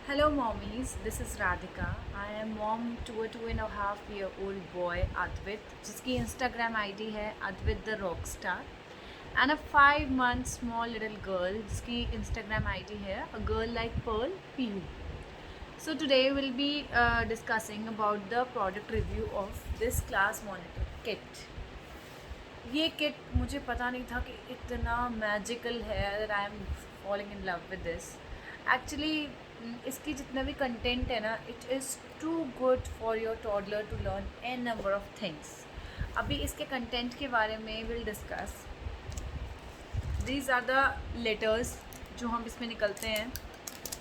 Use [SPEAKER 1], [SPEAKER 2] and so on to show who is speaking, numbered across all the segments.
[SPEAKER 1] Hello, mommies. This is Radhika. I am mom to a 2.5-year-old boy, Advit, जिसकी Instagram ID है Advit the Rockstar, and a 5 month small little girl, जिसकी Instagram ID है A Girl Like Pearl, Pihu. So today we'll be discussing about the product review of this class monitor kit. ये kit मुझे पता नहीं था कि इतना magical है that I am falling in love with this actually. इसकी जितना भी कंटेंट है ना, it is too good for your toddler to learn an number of things. अभी इसके कंटेंट के बारे में will discuss. These are the letters जो हम इसमें निकलते हैं,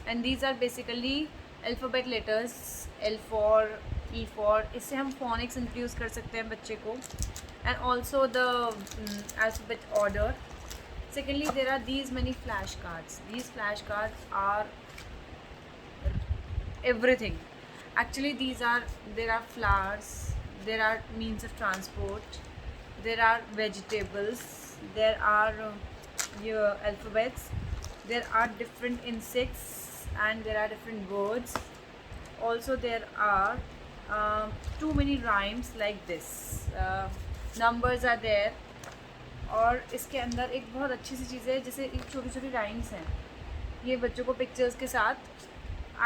[SPEAKER 1] and these are basically alphabet letters, L for, E for. इससे हम फोनिक्स इंट्रोड्यूस कर सकते हैं बच्चे को, and also the alphabet order. Secondly, there are these many flashcards. These flashcards are everything. Actually, there are flowers, there are means of transport, there are vegetables, there are your alphabets, there are different insects, and there are different birds. Also, there are too many rhymes like this. Numbers are there. और इसके अंदर एक बहुत अच्छी सी चीज़ है, जैसे एक छोटी छोटी राइम्स हैं। ये बच्चों को पिक्चर्स के साथ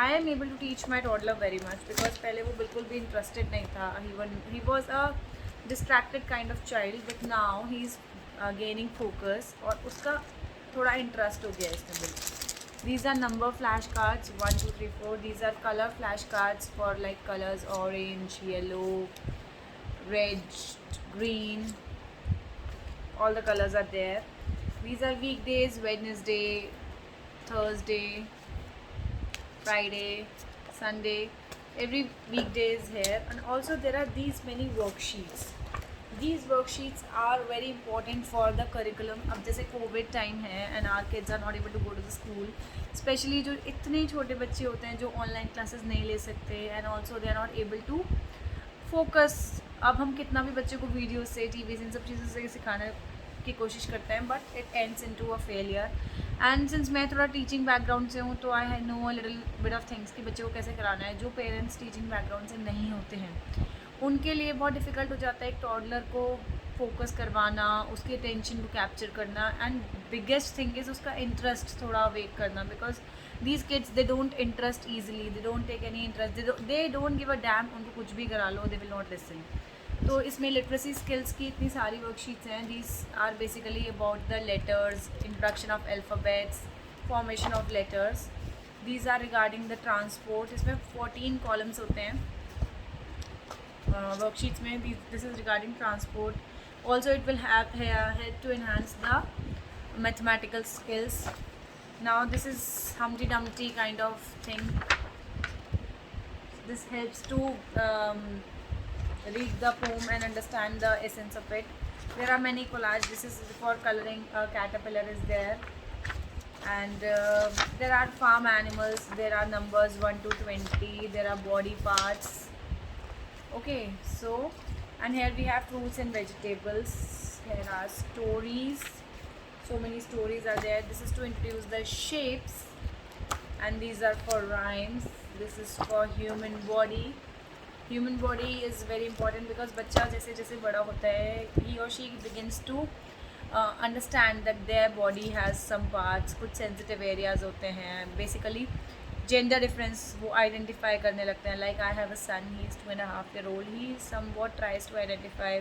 [SPEAKER 1] I am able to teach my toddler very much, because पहले वो बिल्कुल भी इंटरेस्टेड नहीं था। He was a distracted kind of child, but now he is gaining focus और उसका थोड़ा इंटरेस्ट हो गया इसमें बिल्कुल। These are number flashcards 1, 2, 3, 4. These are color flashcards for like colors orange, yellow, red, green. All the colors are there. These are weekdays: Wednesday, Thursday, Friday, Sunday. Every weekday is here, and also there are these many worksheets. These worksheets are very important for the curriculum. अब जैसे Covid time है and our kids are not able to go to the school, especially जो इतने छोटे बच्चे होते हैं जो ऑनलाइन क्लासेस नहीं ले सकते, and also they are not able to focus. अब हम कितना भी बच्चे को वीडियो से, टीवी से, इन सब चीज़ों से सिखाने की कोशिश करते हैं, but it ends into a failure. And since मैं थोड़ा टीचिंग बैकग्राउंड से हूँ, तो I know a little bit of things कि बच्चे को कैसे कराना है। जो पेरेंट्स टीचिंग बैकग्राउंड से नहीं होते हैं, उनके लिए बहुत डिफ़िकल्ट हो जाता है एक टॉडलर को फोकस करवाना, उसकी अटेंशन को कैप्चर करना, एंड बिगेस्ट थिंग इज़ उसका इंटरेस्ट थोड़ा वेक करना, because these kids they don't interest easily, they don't take any interest, they don't give a damn. उनको कुछ भी करा लो, दे विल नॉट लिसन। तो इसमें लिटरेसी स्किल्स की इतनी सारी वर्कशीट्स हैं। These are basically about the letters, introduction of alphabets, formation of letters. These are regarding the transport. इसमें 14 कॉलम्स होते हैं worksheets में। This is regarding transport. Also it will help to enhance the mathematical skills. Now this is Humpty Dumpty kind of thing. This helps to read the poem and understand the essence of it. There are many collage. This is for coloring. A caterpillar is there, and there are farm animals. There are numbers 1 to 20. There are body parts. Okay, so, and here we have fruits and vegetables. Here are stories. So many stories are there. This is to introduce the shapes, and these are for rhymes. This is for human body. Human body is very important because बच्चा जैसे जैसे बड़ा होता है, he or she begins to understand that their body has some parts, कुछ sensitive areas होते हैं। Basically gender difference वो आइडेंटिफाई करने लगते हैं। Like I have a son, he is 2.5 year old. He somewhat tries to identify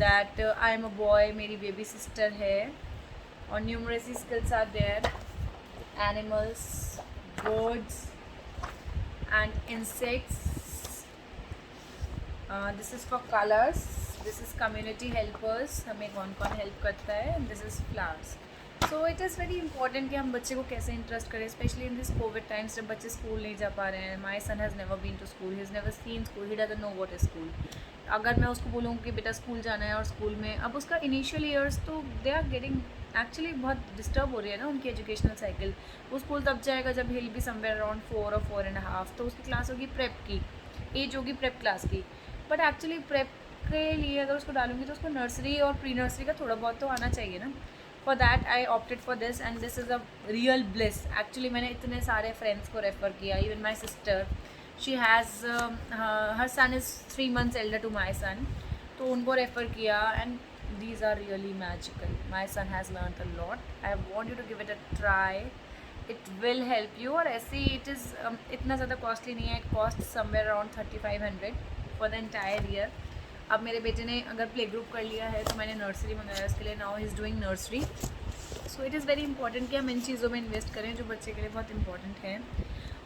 [SPEAKER 1] that I am a boy, मेरी baby sister है। और numeracy skills are there, animals, birds and insects. This is for colours. This is community helpers, हमें कौन कौन help करता है। This is flowers. So it is very important कि हम बच्चे को कैसे इंटरेस्ट करें, specially in this covid times जब बच्चे स्कूल नहीं जा पा रहे हैं। My son has never been to school, he is never seen school, he doesn't know what is school. अगर मैं उसको बोलूँ कि बेटा स्कूल जाना है, और स्कूल में अब उसका इनिशियल ईयर्स तो दे आर गेटिंग एक्चुअली बहुत डिस्टर्ब हो रही है ना उनकी एजुकेशनल साइकिल। वो स्कूल तब जाएगा जब हिल बी समवेयर अराउंड 4 और 4.5, तो उसकी क्लास होगी प्रेप की, एज होगी प्रेप क्लास की। बट एक्चुअली प्रेप के लिए अगर उसको डालूंगी तो उसको नर्सरी और प्री नर्सरी का थोड़ा बहुत तो आना चाहिए ना। For that I opted for this and this is a real bliss. Actually मैंने इतने सारे फ्रेंड्स को रेफ़र किया, even my sister, she has her son is 3 months elder to my son, तो उनको रेफ़र किया and these are really magical. My son has learned a lot. I want you to give it a try. It will help you. और ऐसे ही it is इतना ज़्यादा costly नहीं है. It costs somewhere around 3500 for the entire year. अब मेरे बेटे ने अगर प्ले ग्रुप कर लिया है तो मैंने नर्सरी मंगाया उसके लिए. Now he is doing nursery. So it is very important कि हम इन चीज़ों में इन्वेस्ट करें जो बच्चे के लिए बहुत इंपॉर्टेंट है.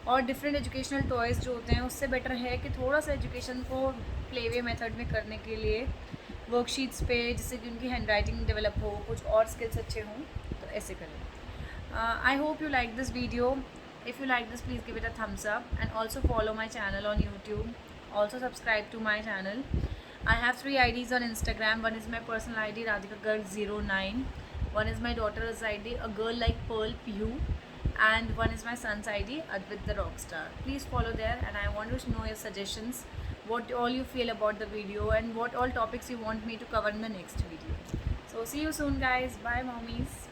[SPEAKER 1] और डिफरेंट एजुकेशनल टॉयज़ जो होते हैं उससे बेटर है कि थोड़ा सा एजुकेशन को प्ले वे मेथड में करने के लिए वर्कशीट्स पे, जिससे कि उनकी हैंड राइटिंग डेवलप हो, कुछ और स्किल्स अच्छे हों, तो ऐसे करें. I hope you like this video. If you like this please give it a thumbs up and also follow my channel on YouTube. Also subscribe to my channel. I have 3 IDs on Instagram. One is my personal ID, Radhika Girl 09. One is my daughter's ID, A Girl Like Pearl PU. And one is my son's ID, Advit the Rockstar. Please follow there, and I want to know your suggestions, what all you feel about the video, and what all topics you want me to cover in the next video. So see you soon, guys. Bye, mommies.